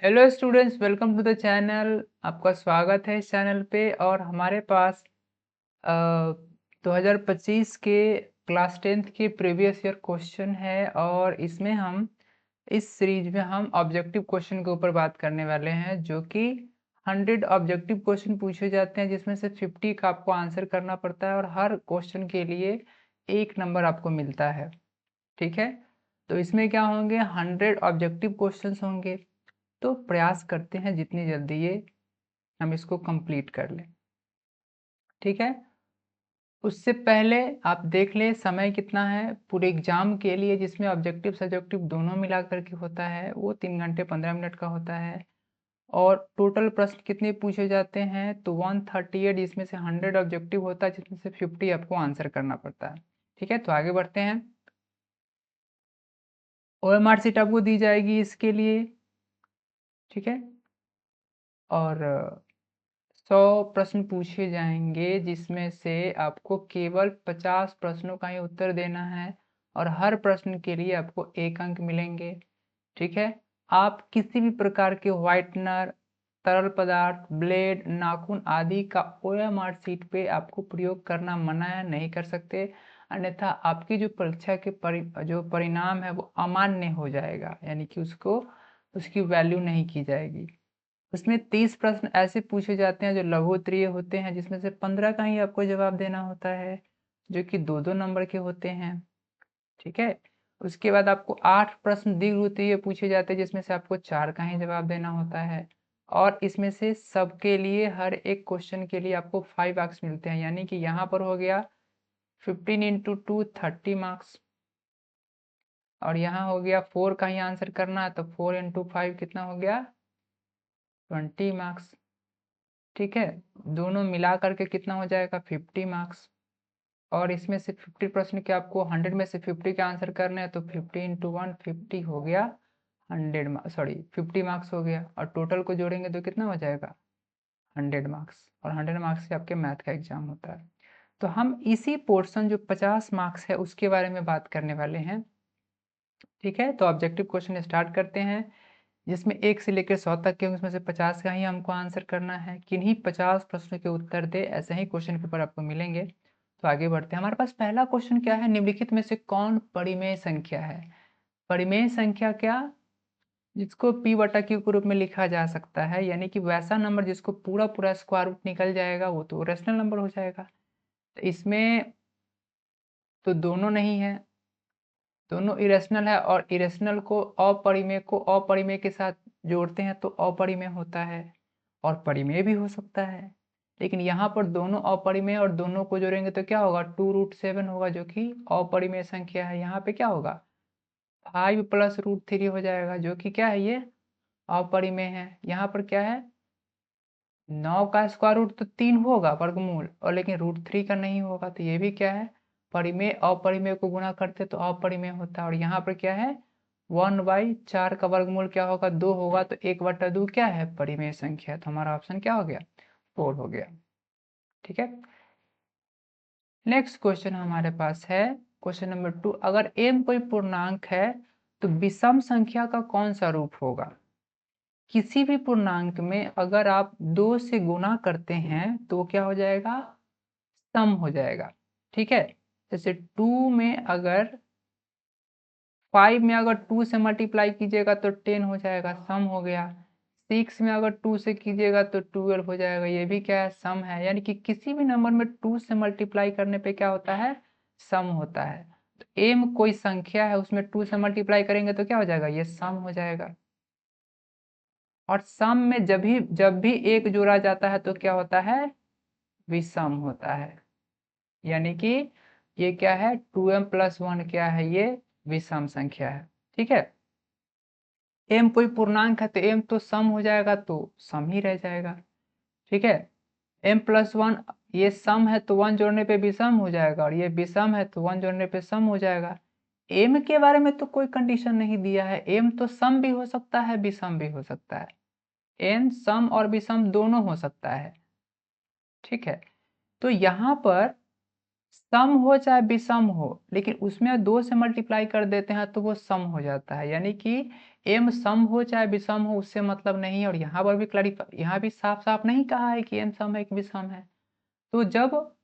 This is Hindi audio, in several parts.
Hello students, welcome to the channel. आपका स्वागत है इस चैनल पे। और हमारे पास 2025 के क्लास 10th के प्रीवियस ईयर क्वेश्चन है और इसमें हम इस सीरीज में हम ऑब्जेक्टिव क्वेश्चन के ऊपर बात करने वाले हैं, जो कि 100 ऑब्जेक्टिव क्वेश्चन पूछे जाते हैं, जिसमें से 50 का आपको आंसर करना पड़ता है और हर क्वेश्चन के लिए 1 नंबर आपको मिलता है। ठीक है, तो इसमें क्या होंगे, 100 ऑब्जेक्टिव क्वेश्चंस होंगे। तो प्रयास करते हैं जितनी जल्दी ये हम इसको कंप्लीट कर लें। ठीक है, उससे पहले आप देख लें समय कितना है पूरे एग्जाम के लिए, जिसमें ऑब्जेक्टिव सब्जेक्टिव दोनों मिला करके होता है, वो 3 घंटे 15 मिनट का होता है। और टोटल प्रश्न कितने पूछे जाते हैं, तो 138, जिसमें से 100 ऑब्जेक्टिव होता है, जिसमें से 50 आपको आंसर करना पड़ता है। ठीक है, तो आगे बढ़ते हैं। OMR शीट आपको दी जाएगी इसके लिए। ठीक है, और 100 प्रश्न पूछे जाएंगे, जिसमें से आपको केवल 50 प्रश्नों का ही उत्तर देना है और हर प्रश्न के लिए आपको 1 अंक मिलेंगे। ठीक है, आप किसी भी प्रकार के व्हाइटनर, तरल पदार्थ, ब्लेड, नाखून आदि का OMR शीट पे आपको प्रयोग करना मना है, नहीं कर सकते, अन्यथा आपकी जो परीक्षा के जो परिणाम है वो अमान्य हो जाएगा, यानी कि उसकी वैल्यू नहीं की जाएगी। उसमें 30 प्रश्न ऐसे पूछे जाते हैं जो लघु उत्तरीय होते हैं, जिसमें से 15 का ही आपको जवाब देना होता है, जो कि 2-2 नंबर के होते हैं। ठीक है, उसके बाद आपको 8 प्रश्न दीर्घ उत्तरीय पूछे जाते हैं, जिसमें से आपको 4 का ही जवाब देना होता है। और इसमें से सबके लिए हर एक क्वेश्चन के लिए आपको 5 मार्क्स मिलते हैं, यानी कि यहाँ पर हो गया 15 इंटू 2 30 मार्क्स, और यहाँ हो गया 4 का ही आंसर करना है, तो 4 इंटू 5 कितना हो गया, 20 मार्क्स। ठीक है, दोनों मिला करके कितना हो जाएगा, 50 मार्क्स। और इसमें से 50 प्रश्न के आपको 100 में से 50 के आंसर करने हैं, तो 50 इंटू 1 50 हो गया, 50 मार्क्स हो गया, और टोटल को जोड़ेंगे तो कितना हो जाएगा, 100 मार्क्स। और 100 मार्क्स से आपके मैथ का एग्जाम होता है। तो हम इसी पोर्शन जो 50 मार्क्स है उसके बारे में बात करने वाले हैं। ठीक है, तो ऑब्जेक्टिव क्वेश्चन स्टार्ट करते हैं, जिसमें 1 से लेकर 100 तक के, उसमें से 50 का ही हमको आंसर करना है। किन्हीं 50 प्रश्नों के उत्तर दे, ऐसे ही क्वेश्चन पेपर आपको मिलेंगे। तो आगे बढ़ते हैं। हमारे पास पहला क्वेश्चन क्या है, निम्नलिखित में से कौन परिमेय संख्या है। परिमेय संख्या क्या, जिसको p बटा q के रूप में लिखा जा सकता है, यानी कि वैसा नंबर जिसको पूरा पूरा स्क्वायर रूट निकल जाएगा, वो तो रेशनल नंबर हो जाएगा। तो इसमें तो दोनों नहीं है, दोनों इरेशनल है, और इरेशनल को अपरिमेय के साथ जोड़ते हैं तो अपरिमेय होता है, और परिमेय भी हो सकता है। लेकिन यहाँ पर दोनों अपरिमेय और दोनों को जोड़ेंगे तो क्या होगा, 2√7 होगा, जो कि अपरिमेय संख्या है। यहाँ पे क्या होगा, 5 + √3 हो जाएगा, जो कि क्या है, ये अपरिमेय है। यहाँ पर क्या है, 9 का स्क्वायर रूट तो 3 होगा वर्गमूल, और लेकिन √3 का नहीं होगा, तो ये भी क्या है, परिमेय। अपरिमेय को गुणा करते तो अपरिमेय होता है। और यहाँ पर क्या है, 1/4 का वर्गमूल क्या होगा, 2 होगा, तो 1/2 क्या है, परिमेय संख्या। तो हमारा ऑप्शन क्या हो गया, 4 हो गया। ठीक है, नेक्स्ट क्वेश्चन हमारे पास है क्वेश्चन नंबर 2। अगर m कोई पूर्णांक है तो विषम संख्या का कौन सा रूप होगा। किसी भी पूर्णांक में अगर आप 2 से गुणा करते हैं तो क्या हो जाएगा, सम हो जाएगा। ठीक है, जैसे 2 में अगर 5 में अगर 2 से मल्टीप्लाई कीजिएगा तो 10 हो जाएगा, सम हो गया। 6 में अगर 2 से कीजिएगा तो 12 हो जाएगा, ये भी क्या है, सम है। यानी कि किसी भी नंबर में 2 से मल्टीप्लाई करने पे क्या होता है, सम होता है। तो m कोई संख्या है, उसमें 2 से मल्टीप्लाई करेंगे तो क्या हो जाएगा, ये सम हो जाएगा। और सम में जब भी एक जोड़ा जाता है तो क्या होता है, विषम होता है। यानी कि ये क्या है, 2m + 1 क्या है, ये विषम संख्या है। ठीक है, m कोई पूर्णांक है तो m तो सम हो जाएगा, तो सम ही रह जाएगा। ठीक है, m + 1 ये सम है तो 1 जोड़ने पे विषम हो जाएगा, और ये विषम है तो 1 जोड़ने पे सम हो जाएगा। m के बारे में तो कोई कंडीशन नहीं दिया है, m तो सम भी हो सकता है, विषम भी हो सकता है। n सम और विषम दोनों हो सकता है। ठीक है, तो यहाँ पर सम हो चाहे विषम हो, लेकिन उसमें 2 से मल्टीप्लाई कर देते हैं तो वो सम हो जाता है। यानी कि m सम हो चाहे विषम हो उससे मतलब नहीं है। और यहाँ पर भी यहाँ भी साफ-साफ नहीं कहा है कि m सम है कि विषम है। तो जब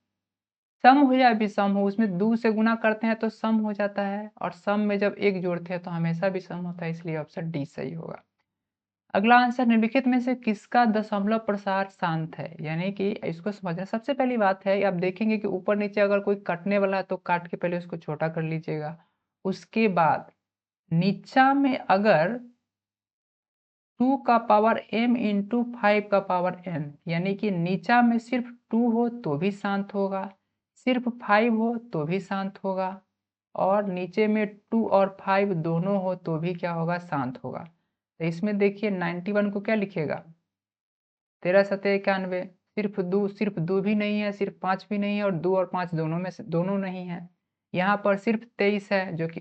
सम हो या विषम हो उसमें 2 से गुना करते हैं तो सम हो जाता है, और सम में जब 1 जोड़ते हैं तो हमेशा विषम होता है, इसलिए ऑप्शन डी सही होगा। अगला आंसर, निम्नलिखित में से किसका दशमलव प्रसार शांत है? यानी कि इसको समझना सबसे पहली बात है, आप देखेंगे कि ऊपर नीचे अगर कोई कटने वाला है तो काट के पहले उसको छोटा कर लीजिएगा। उसके बाद नीचा में अगर 2 का पावर m इंटू 5 का पावर n, यानी कि नीचा में सिर्फ 2 हो तो भी शांत होगा, सिर्फ 5 हो तो भी शांत होगा, और नीचे में 2 और 5 दोनों हो तो भी क्या होगा? शांत होगा। तो इसमें देखिए 91 को क्या लिखेगा? 13 सतह 91, सिर्फ 2 भी नहीं है, सिर्फ 5 भी नहीं है, और 2 और 5 दोनों में से दोनों नहीं है। यहाँ पर सिर्फ 23 है जो कि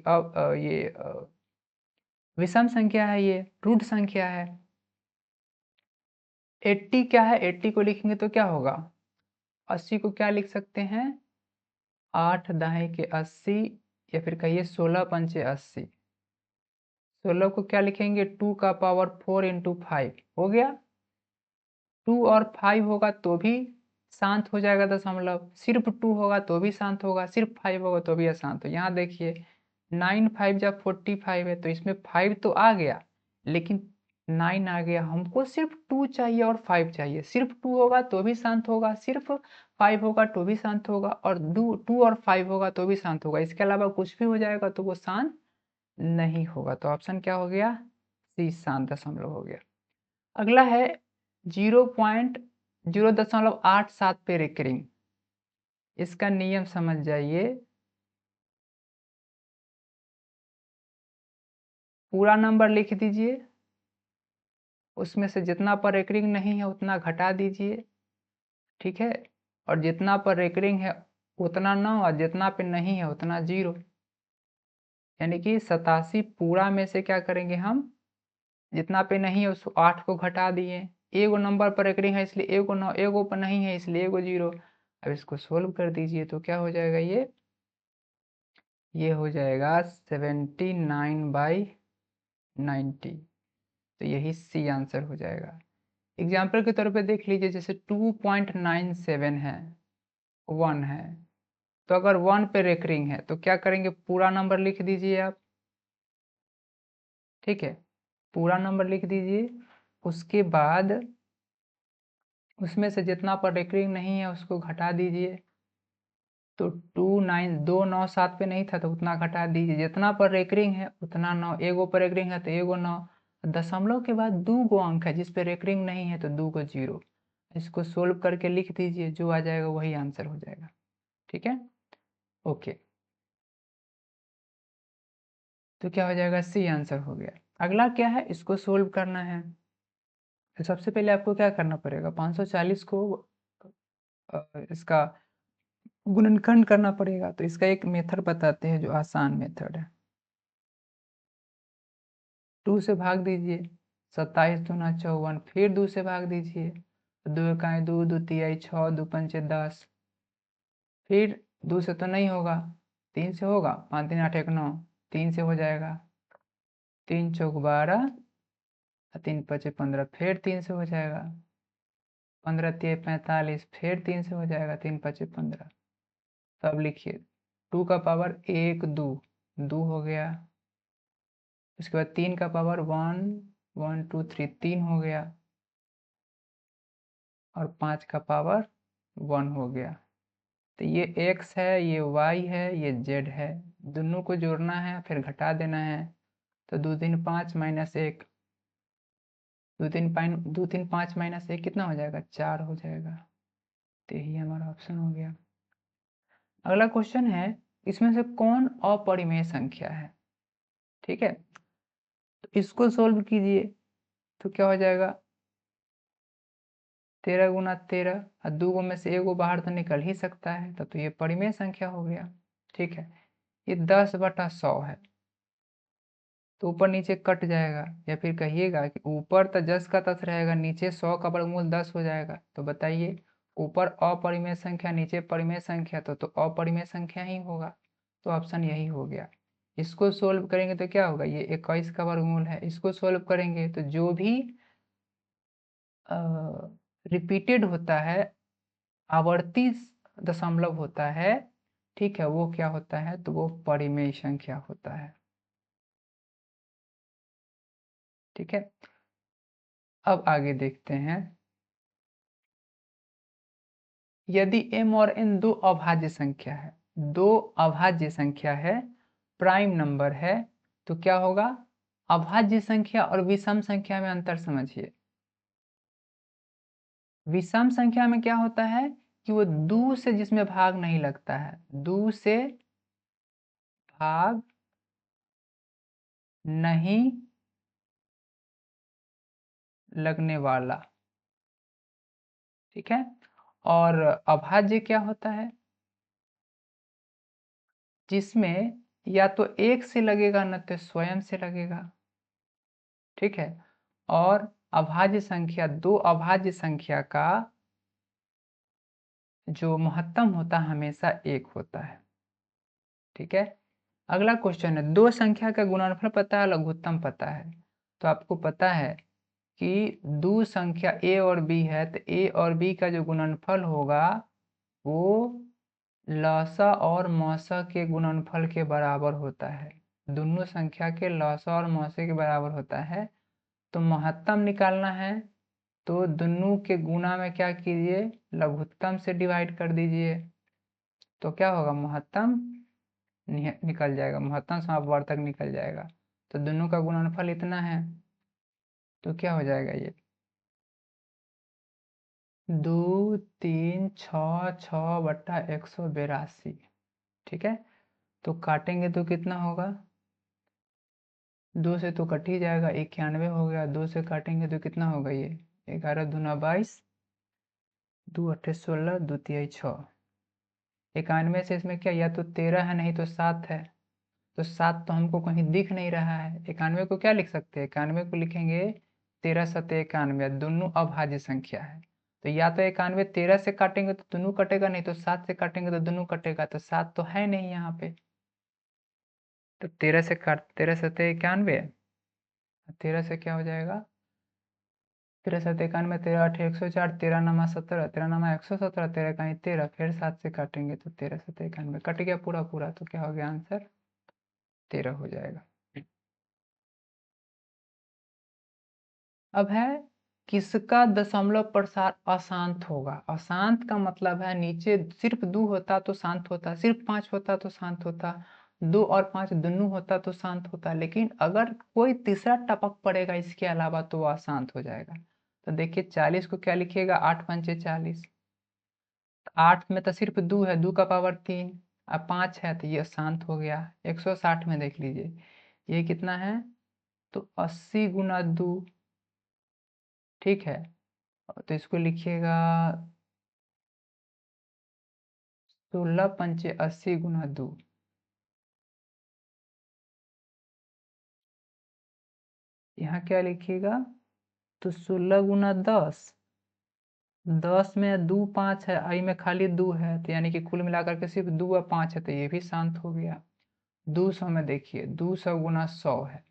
विषम संख्या है, ये रूट संख्या है। 80 क्या है? 80 को लिखेंगे तो क्या होगा? 80 को क्या लिख सकते हैं? 8 दाएं के 80, या फिर कहिए 16 पंचे 80। 16 को क्या लिखेंगे? 2 का पावर 4 इंटू 5 हो गया। 2 और 5 होगा तो भी शांत हो जाएगा दशमलव, सिर्फ 2 होगा तो भी शांत होगा, सिर्फ 5 होगा तो भी अशांत हो। यहाँ देखिए 9 5 जब 45 है तो इसमें 5 तो आ गया, लेकिन 9 आ गया। हमको सिर्फ 2 चाहिए और 5 चाहिए। सिर्फ 2 होगा तो भी शांत होगा, सिर्फ 5 होगा तो भी शांत होगा, और 2 और 5 होगा तो भी शांत होगा। इसके अलावा कुछ भी हो जाएगा तो वो शांत नहीं होगा। तो ऑप्शन क्या हो गया? सी, शांत दशमलव हो गया। अगला है 0.087 पे रेकरिंग। इसका नियम समझ जाइए। पूरा नंबर लिख दीजिए, उसमें से जितना पर रेकरिंग नहीं है उतना घटा दीजिए, ठीक है। और जितना पर रेकरिंग है उतना 9, और जितना पे नहीं है उतना 0। यानी कि 87 पूरा में से क्या करेंगे हम? जितना पे नहीं है उस 8 को घटा दिए। एगो नंबर पर रेकरिंग है इसलिए एगो 9, एगो पर नहीं है इसलिए एगो 0। अब इसको सोल्व कर दीजिए तो क्या हो जाएगा? ये हो जाएगा 79/90। तो यही सी आंसर हो जाएगा। एग्जाम्पल के तौर पे देख लीजिए, जैसे 2.97 है, 1 है, तो अगर 1 पे रेकरिंग है तो क्या करेंगे? पूरा नंबर लिख दीजिए आप, ठीक है। पूरा नंबर लिख दीजिए, उसके बाद उसमें से जितना पर रेकरिंग नहीं है उसको घटा दीजिए। तो 297 पे नहीं था तो उतना घटा दीजिए, जितना पर रेकरिंग है उतना 9, एगो पर रेकरिंग है तो एगो 9, दशमलव के बाद 2 गो अंक है, जिस पे रेकरिंग नहीं है तो 2 को 0। इसको सोल्व करके लिख दीजिए, जो आ जाएगा वही आंसर हो जाएगा, ठीक है। ओके, तो क्या हो जाएगा? सी आंसर हो गया। अगला क्या है? इसको सोल्व करना है। तो सबसे पहले आपको क्या करना पड़ेगा? 540 को इसका गुणनखंड करना पड़ेगा। तो इसका एक मेथड बताते हैं जो आसान मेथड है। 2 से भाग दीजिए, 27 दूना 54, फिर 2 से भाग दीजिए, 2 एकाएँ 2, 2 तिहाई 6, 2 पंचे 10, फिर 2 से तो नहीं होगा, 3 से होगा, 5 3 8 1 9, 3 से हो जाएगा, 3 चौक 12, 3 पचे 15, फिर 3 से हो जाएगा, 15 तिहाई 45, फिर 3 से हो जाएगा, 3 पचे 15। सब लिखिए, 2 का पावर 1 2, 2 हो गया। उसके बाद 3 का पावर 1 1 2 3, 3 हो गया, और 5 का पावर 1 हो गया। तो ये x है, ये y है, ये z है, दोनों को जोड़ना है फिर घटा देना है। तो 2 3 5 माइनस 1, 2 3 5 माइनस 1 कितना हो जाएगा? 4 हो जाएगा। तो यही हमारा ऑप्शन हो गया। अगला क्वेश्चन है, इसमें से कौन अपरिमेय संख्या है? ठीक है, तो इसको सोल्व कीजिए तो क्या हो जाएगा? 13 गुना 13, और 2 में से एगो बाहर तो निकल ही सकता है, तब तो ये परिमेय संख्या हो गया। ठीक है, ये 10/100 है, तो ऊपर नीचे कट जाएगा, या फिर कहिएगा कि ऊपर तो 10 का 10 रहेगा, नीचे 100 का वर्गमूल 10 हो जाएगा। तो बताइए ऊपर अपरिमेय संख्या, नीचे परिमेय संख्या, तो अपरिमेय संख्या ही होगा। तो ऑप्शन यही हो गया। इसको सोल्व करेंगे तो क्या होगा, ये 21 का वर्गमूल है। इसको सोल्व करेंगे तो जो भी रिपीटेड होता है, आवर्ती दशमलव होता है, ठीक है, वो क्या होता है, तो वो परिमेय संख्या होता है। ठीक है, अब आगे देखते हैं। यदि m और n दो अभाज्य संख्या है, दो अभाज्य संख्या है, प्राइम नंबर है, तो क्या होगा, अभाज्य संख्या और विषम संख्या में अंतर समझिए। विषम संख्या में क्या होता है कि वो 2 से जिसमें भाग नहीं लगता है, 2 से भाग नहीं लगने वाला। ठीक है, और अभाज्य क्या होता है, जिसमें या तो 1 से लगेगा न तो स्वयं से लगेगा। ठीक है, और अभाज्य संख्या, दो अभाज्य संख्या का जो महत्तम होता है हमेशा 1 होता है। ठीक है, अगला क्वेश्चन है, दो संख्या का गुणनफल पता है, लघुत्तम पता है। तो आपको पता है कि दो संख्या a और b है, तो a और b का जो गुणनफल होगा वो लसा और मौसा के गुणनफल के बराबर होता है। दोनों संख्या के लसा और मौसे के बराबर होता है। तो महत्तम निकालना है तो दोनों के गुणा में क्या कीजिए, लघुत्तम से डिवाइड कर दीजिए, तो क्या होगा, महत्तम निकल जाएगा, महत्तम समापवर्तक निकल जाएगा। तो दोनों का गुणनफल इतना है, तो क्या हो जाएगा, ये 2 3 6 6 बट्टा 182। ठीक है, तो काटेंगे तो कितना होगा, 2 से तो कट ही जाएगा, 91 हो गया। 2 से काटेंगे तो कितना होगा, ये 11 दूना 22, 2 अट्ठे 16, 2 तिहाई 6। 91 से इसमें क्या, या तो 13 है नहीं तो 7 है। तो 7 तो हमको कहीं दिख नहीं रहा है। 91 को क्या लिख सकते हैं, 91 को लिखेंगे 13 सते 91, दोनों अभाज्य संख्या है। तो या तो 91 13 से काटेंगे तो दोनों कटेगा, नहीं तो 7 से काटेंगे तो दोनों कटेगा। तो 7 तो है नहीं यहाँ पे, तो 13 से काट, 13 सते 91, 13 से क्या हो जाएगा, 13 सते 91, 13 8 104, 13 नमा 17, 13 नमा 117, 13 कहीं 13, फिर 7 से काटेंगे तो 13 सते 91 कट गया पूरा पूरा। तो क्या हो गया आंसर, 13 हो जाएगा। अब है, किसका दशमलव प्रसार अशांत होगा। अशांत का मतलब है नीचे सिर्फ 2 होता तो शांत होता, सिर्फ 5 होता तो शांत होता, 2 और 5 दोनों होता तो शांत होता, लेकिन अगर कोई तीसरा टपक पड़ेगा इसके अलावा तो वह अशांत हो जाएगा। तो देखिए 40 को क्या लिखिएगा, 8 पंचे 40, 8 में तो सिर्फ 2 है, 2 का पावर 3, अब 5 है तो ये शांत हो गया। 160 में देख लीजिए ये कितना है, तो 80 गुना 2। ठीक है, तो इसको लिखिएगा 16 पंचे 80 गुना 2। यहाँ क्या लिखिएगा, तो 16 गुना 10, 10 में 2 5 है, आई में खाली 2 है, तो यानी कि कुल मिलाकर के सिर्फ 2 और 5 है, तो ये भी शांत हो गया। 200 में देखिए 200 गुना 100 है,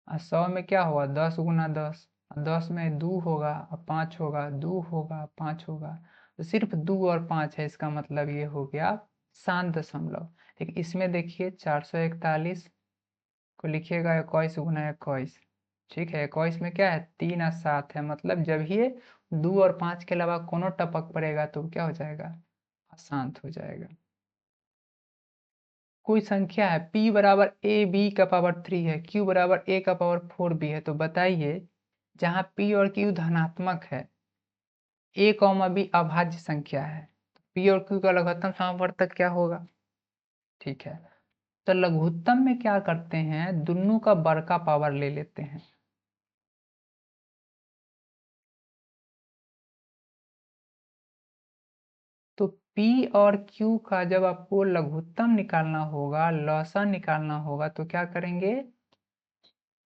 और 100 में क्या होगा, 10 गुना 10, 10 में 2 होगा और 5 होगा, 2 होगा 5 होगा, तो सिर्फ 2 और 5 है, इसका मतलब ये हो गया शांत दशमलव। लेकिन इसमें देखिए 441 को लिखिएगा 21 गुना 21। ठीक है, 21 में क्या है, 3 और 7 है, मतलब जब ये 2 और 5 के अलावा कोनो टपक पड़ेगा तो क्या हो जाएगा, अशांत हो जाएगा। कोई संख्या है p बराबर ए बी का पावर 3 है, q बराबर a का पावर 4b है, तो बताइए जहाँ p और q धनात्मक है, a कॉमा b अभाज्य संख्या है, तो p और q का लघुत्तम समापवर्तक क्या होगा। ठीक है, तो लघुत्तम में क्या करते हैं, दोनों का बड़का पावर ले लेते हैं। तो P और Q का जब आपको लघुत्तम निकालना होगा, लसा निकालना होगा, तो क्या करेंगे,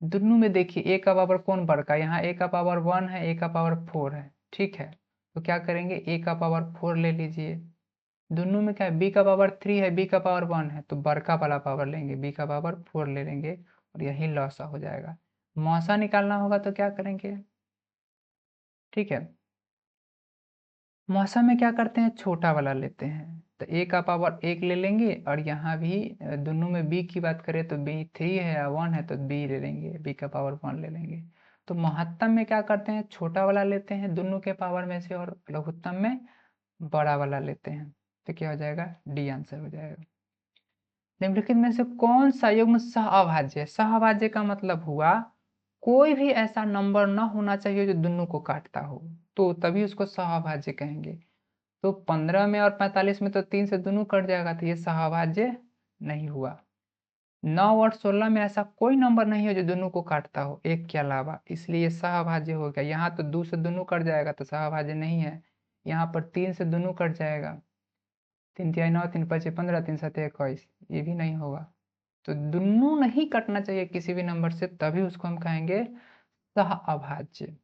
दोनों में देखिए a का पावर कौन बड़का, यहाँ a का पावर 1 है, a का पावर 4 है। ठीक है, तो क्या करेंगे, a का पावर 4 ले लीजिए। दोनों में क्या है, b का पावर 3 है, b का पावर 1 है, तो बड़का वाला पावर लेंगे, b का पावर 4 ले लेंगे और यही लॉसा हो जाएगा। मौसा निकालना होगा तो क्या करेंगे, ठीक है, मौसा में क्या करते हैं, छोटा वाला लेते हैं, तो a का पावर 1 ले लेंगे और यहाँ भी दोनों में b की बात करें तो b 3 है या 1 है तो b ले लेंगे, b का पावर 1 ले लेंगे। तो महत्तम में क्या करते हैं, छोटा वाला लेते हैं दोनों के पावर में से और लघुत्तम में बड़ा वाला लेते हैं, तो क्या हो जाएगा, डी आंसर हो जाएगा। निम्नलिखित में से कौन सा युग्म सहअभाज्य है, सहअभाज्य का मतलब हुआ कोई भी ऐसा नंबर न होना चाहिए जो दोनों को काटता हो, तो तभी उसको सहअभाज्य कहेंगे। तो 15 में और 45 में तो 3 से दोनों कट जाएगा, तो ये सहअभाज्य नहीं हुआ। 9 और 16 में ऐसा कोई नंबर नहीं है जो दोनों को काटता हो एक के अलावा, इसलिए ये सहअभाज्य हो गया। यहाँ तो 2 से दोनों कट जाएगा तो सहअभाज्य नहीं है। यहाँ पर 3 से दोनों कट जाएगा, 3 तिहाई 9, 3 पचे 15, 3 सते 21, ये भी नहीं होगा। तो दोनों नहीं कटना चाहिए किसी भी नंबर से, तभी उसको हम कहेंगे सहअभाज्य।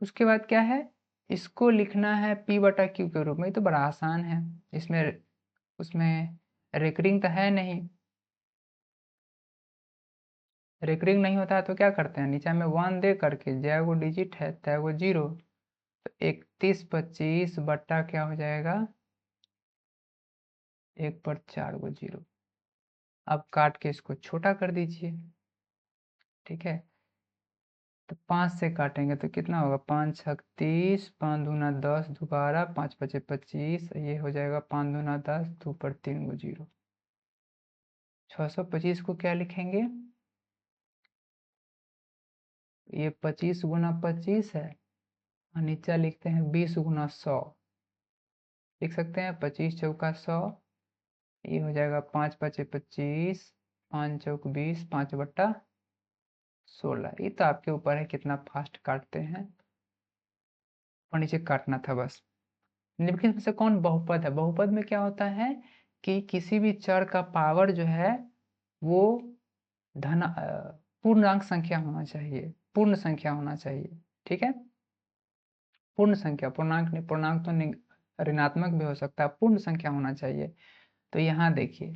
उसके बाद क्या है, इसको लिखना है p बटा q के रूप में, तो बड़ा आसान है, इसमें उसमें रेकरिंग तो है नहीं, रेकरिंग नहीं होता है तो क्या करते हैं, नीचे में 1 दे करके जय वो डिजिट है तय वो 0, तो 31 25 बट्टा क्या हो जाएगा, 1 पर 4 वो 0। अब काट के इसको छोटा कर दीजिए, ठीक है, तो 5 से काटेंगे तो कितना होगा, 5 छक 30, 5 दूना 10, दोबारा 5 पचे 25, ये हो जाएगा 5 दूना 10, 2 पर 3 वो 0। 625 को क्या लिखेंगे, ये 25 गुना 25 है और नीचे लिखते हैं 20 गुना 100, लिख सकते हैं 25 चौका 100, ये हो जाएगा 5 पचे 25, 5 चौक 20, 5 बट्टा 16। ये तो आपके ऊपर है कितना फास्ट काटते हैं, और नीचे काटना था बस। निम्नलिखित में से कौन बहुपद है, बहुपद में क्या होता है कि किसी भी चर का पावर जो है वो पूर्णांक संख्या होना चाहिए, पूर्ण संख्या होना चाहिए, ठीक है, पूर्ण संख्या, पूर्णांक नहीं, पूर्णांक तो ऋणात्मक भी हो सकता है, पूर्ण संख्या होना चाहिए। तो यहाँ देखिए,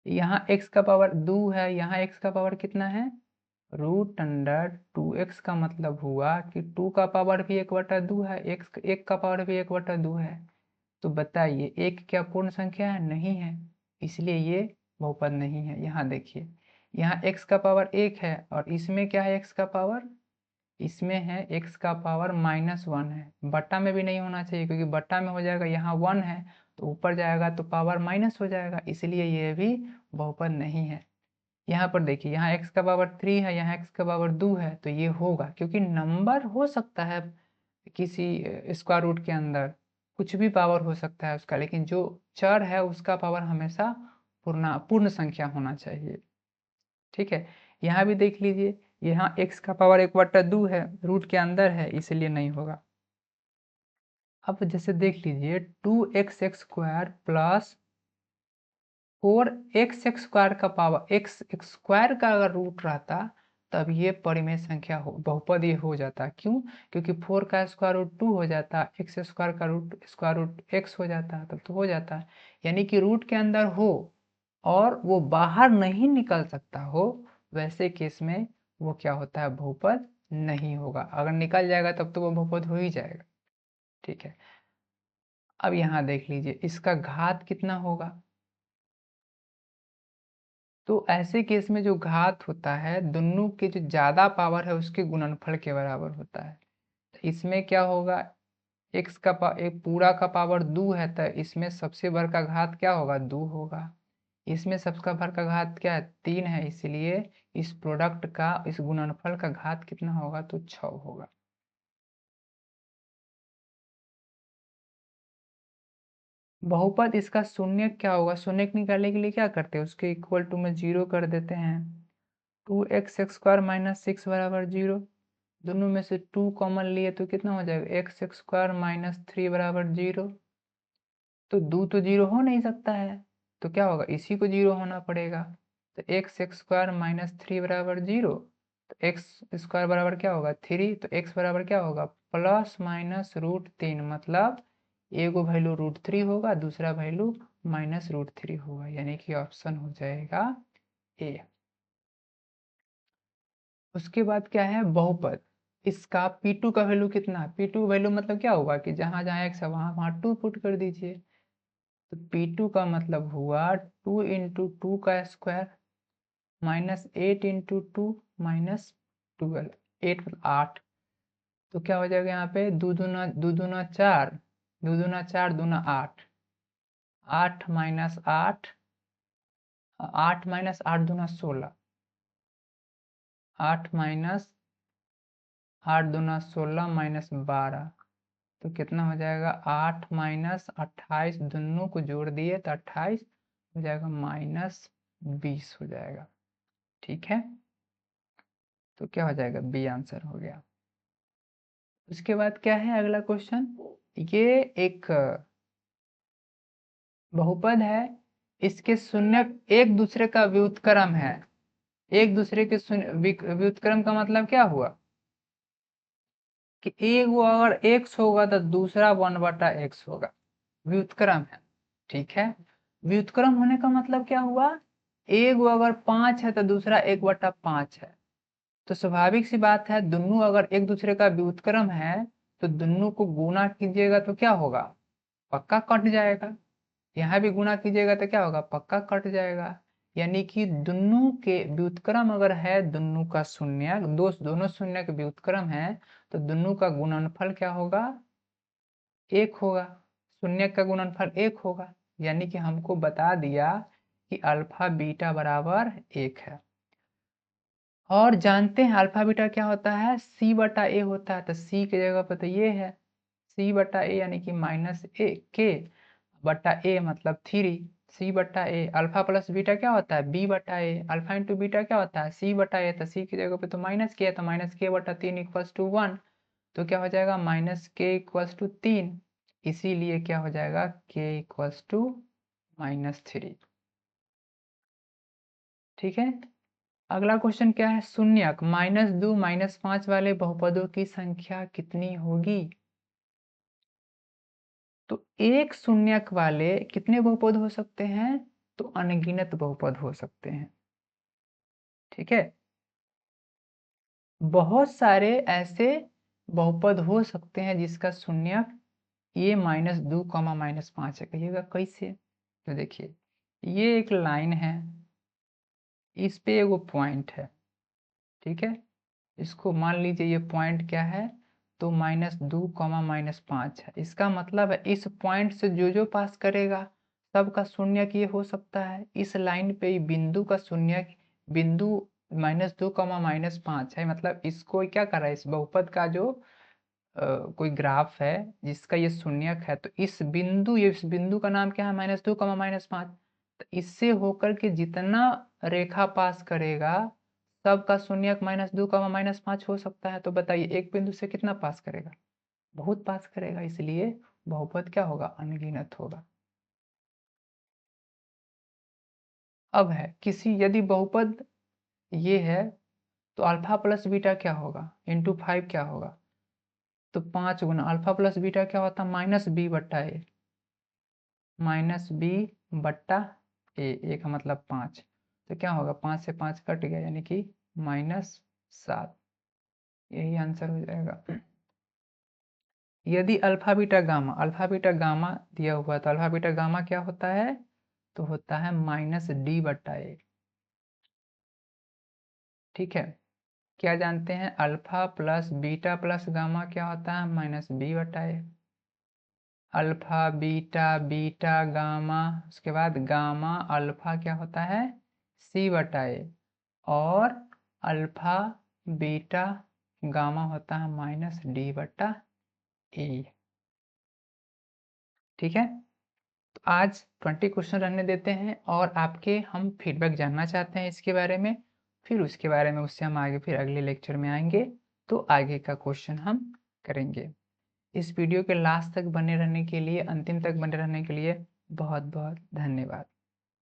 यहाँ x का पावर 2 है, यहाँ x का पावर कितना है, रूट अंडर 2x, का मतलब हुआ कि 2 का पावर भी 1/2 है, x 1 का पावर भी 1/2 है। तो बताइए एक क्या पूर्ण संख्या है, नहीं है, इसलिए ये बहुपद नहीं है। यहाँ देखिए, यहाँ x का पावर 1 है और इसमें क्या है, x का पावर, इसमें है x का पावर -1 है, बट्टा में भी नहीं होना चाहिए क्योंकि बट्टा में हो जाएगा, यहाँ 1 है तो ऊपर जाएगा तो पावर माइनस हो जाएगा, इसलिए ये भी बहुपद नहीं है। यहाँ पर देखिए, यहाँ x का पावर 3 है, यहाँ x का पावर 2 है, तो ये होगा, क्योंकि नंबर हो सकता है किसी स्क्वायर रूट के अंदर कुछ भी पावर हो सकता है उसका, लेकिन जो चर है उसका पावर हमेशा पूर्ण संख्या होना चाहिए, ठीक है। यहाँ भी देख लीजिए, यहाँ x का पावर 1/2 है, रूट के अंदर है, इसलिए नहीं होगा। अब जैसे देख लीजिए 2x square plus 4x square का पावर x स्क्वायर का अगर रूट रहता तब ये परिमेय संख्या हो, बहुपद ये हो जाता, क्यों, क्योंकि 4 का स्क्वायर रूट 2 हो जाता, x स्क्वायर का स्क्वायर रूट x हो जाता, तब तो हो जाता, यानी कि रूट के अंदर हो और वो बाहर नहीं निकल सकता हो, वैसे केस में वो क्या होता है, बहुपद नहीं होगा। अगर निकल जाएगा तब तो वो बहुपद हो ही जाएगा, ठीक है। अब यहाँ देख लीजिए, इसका घात कितना होगा, तो ऐसे केस में जो घात होता है दोनों के जो ज्यादा पावर है उसके गुणनफल के बराबर होता है। तो इसमें क्या होगा, x का एक पूरा का पावर 2 है तो इसमें सबसे बड़ का घात क्या होगा, 2 होगा, इसमें सबका भर का घात क्या है, 3 है, इसलिए इस प्रोडक्ट का, इस गुणनफल का घात कितना होगा, तो 6 होगा। बहुपद इसका शून्य क्या होगा, शून्य निकालने के लिए क्या करते हैं, उसके इक्वल टू में 0 कर देते हैं, 2x स्क्वायर माइनस 6 बराबर 0, दोनों में से 2 कॉमन लिए तो कितना हो जाएगा, x स्क्वायर माइनस 3 बराबर 0, तो 2 तो 0 हो नहीं सकता है, तो क्या होगा, इसी को 0 होना पड़ेगा, तो x स्क्वायर माइनस 3 बराबर 0, तो एक्स स्क्वायर बराबर क्या होगा 3, तो एक्स बराबर क्या होगा प्लस माइनस √3, मतलब एगो वैल्यू √3 होगा, दूसरा वैल्यू माइनस √3 होगा, यानी कि ऑप्शन हो जाएगा ए। उसके बाद क्या है बहुपद, इसका P2 का वैल्यू कितना, P2 वैल्यू मतलब क्या होगा कि जहां जहां एक्स है वहां वहां 2 पुट कर दीजिए, तो P2 का मतलब हुआ 2 इंटू 2 का स्क्वायर माइनस 8 इंटू 2 माइनस 12, 8, तो क्या हो जाएगा यहाँ पे 2 दूना 4, 2 दूना 4, दूना 8, 8 माइनस 8, 8 माइनस 8 दूना 16, 8 माइनस 8 दूना 16 माइनस 12, तो कितना हो जाएगा 8 माइनस 28, दोनों को जोड़ दिए तो 28 हो जाएगा माइनस 20 हो जाएगा। ठीक है, तो क्या हो जाएगा बी आंसर हो गया। उसके बाद क्या है अगला क्वेश्चन, ये एक बहुपद है, इसके शून्य एक दूसरे का व्युत्क्रम है, एक दूसरे के व्युत्क्रम का मतलब क्या हुआ कि एक वो अगर x होगा तो दूसरा 1/x होगा, व्युत्क्रम है। ठीक है, व्युत्क्रम होने का मतलब क्या हुआ, एक वो अगर 5 है तो दूसरा 1/5 है, तो स्वाभाविक सी बात है दोनों अगर एक दूसरे का व्युत्क्रम है तो दोनों को गुना कीजिएगा तो क्या होगा पक्का कट जाएगा, यहाँ भी गुना कीजिएगा तो क्या होगा पक्का कट जाएगा, यानी कि दोनों के व्युत्क्रम अगर है दोनों का शून्य, दोनों शून्य के व्युत्क्रम है तो दोनों का गुणनफल क्या होगा 1 होगा, शून्य का गुणनफल 1 होगा, यानी कि हमको बता दिया कि अल्फा बीटा बराबर 1 है। और जानते हैं अल्फा बीटा क्या होता है, c/a होता है, तो c की जगह पर तो ये है c/a, यानी कि माइनस k/a मतलब 3, c/a। अल्फा प्लस बीटा क्या होता है b/a, अल्फा इंटू बीटा क्या होता है c/a, तो c की जगह पे तो माइनस k है, तो माइनस k/3 इक्वल्स टू 1, तो क्या हो जाएगा माइनस k इक्वल्स टू 3, इसीलिए क्या हो जाएगा k इक्वल्स टू -3। ठीक है, अगला क्वेश्चन क्या है, शून्यक -2 -5 वाले बहुपदों की संख्या कितनी होगी, तो एक शून्यक वाले कितने बहुपद हो सकते हैं, तो अनगिनत बहुपद हो सकते हैं। ठीक है, बहुत सारे ऐसे बहुपद हो सकते हैं जिसका शून्यक ये -2 -5 है, कहिएगा कैसे, तो देखिए ये एक लाइन है, इस पे एगो पॉइंट है, ठीक है, इसको मान लीजिए ये पॉइंट क्या है, तो -2 -5 है, इसका मतलब है इस पॉइंट से जो जो पास करेगा सबका शून्य ये हो सकता है, इस लाइन पे बिंदु का शून्य बिंदु -2 -5 है, मतलब इसको क्या कर रहा है इस बहुपद का जो कोई ग्राफ है जिसका ये शून्यक है, तो इस बिंदु का नाम क्या है -2 -5, तो इससे होकर के जितना रेखा पास करेगा सबका शून्यक -2 -5 हो सकता है, तो बताइए एक बिंदु से कितना पास करेगा, बहुत पास करेगा, इसलिए बहुपद क्या होगा अनगिनत होगा। अब है किसी यदि बहुपद ये है तो अल्फा प्लस बीटा क्या होगा इंटू 5 क्या होगा, तो 5 गुना अल्फा प्लस बीटा क्या होता है -b/a, -b/a का मतलब 5, तो क्या होगा 5 से 5 कट गया यानी कि -7, यही आंसर हो जाएगा। यदि अल्फा बीटा गामा दिया हुआ तो अल्फा बीटा गामा क्या होता है, तो होता है -d/a। ठीक है, क्या जानते हैं alpha plus beta plus gamma क्या होता है -b/a, alpha beta beta gamma, उसके बाद गामा अल्फा क्या होता है c/a, और अल्फा बीटा गामा होता है -d/a। ठीक है, तो आज 20 क्वेश्चन रहने देते हैं और आपके हम फीडबैक जानना चाहते हैं इसके बारे में, फिर उसके बारे में उससे हम आगे फिर अगले लेक्चर में आएंगे तो आगे का क्वेश्चन हम करेंगे। इस वीडियो के लास्ट तक बने रहने के लिए, अंतिम तक बने रहने के लिए बहुत बहुत धन्यवाद।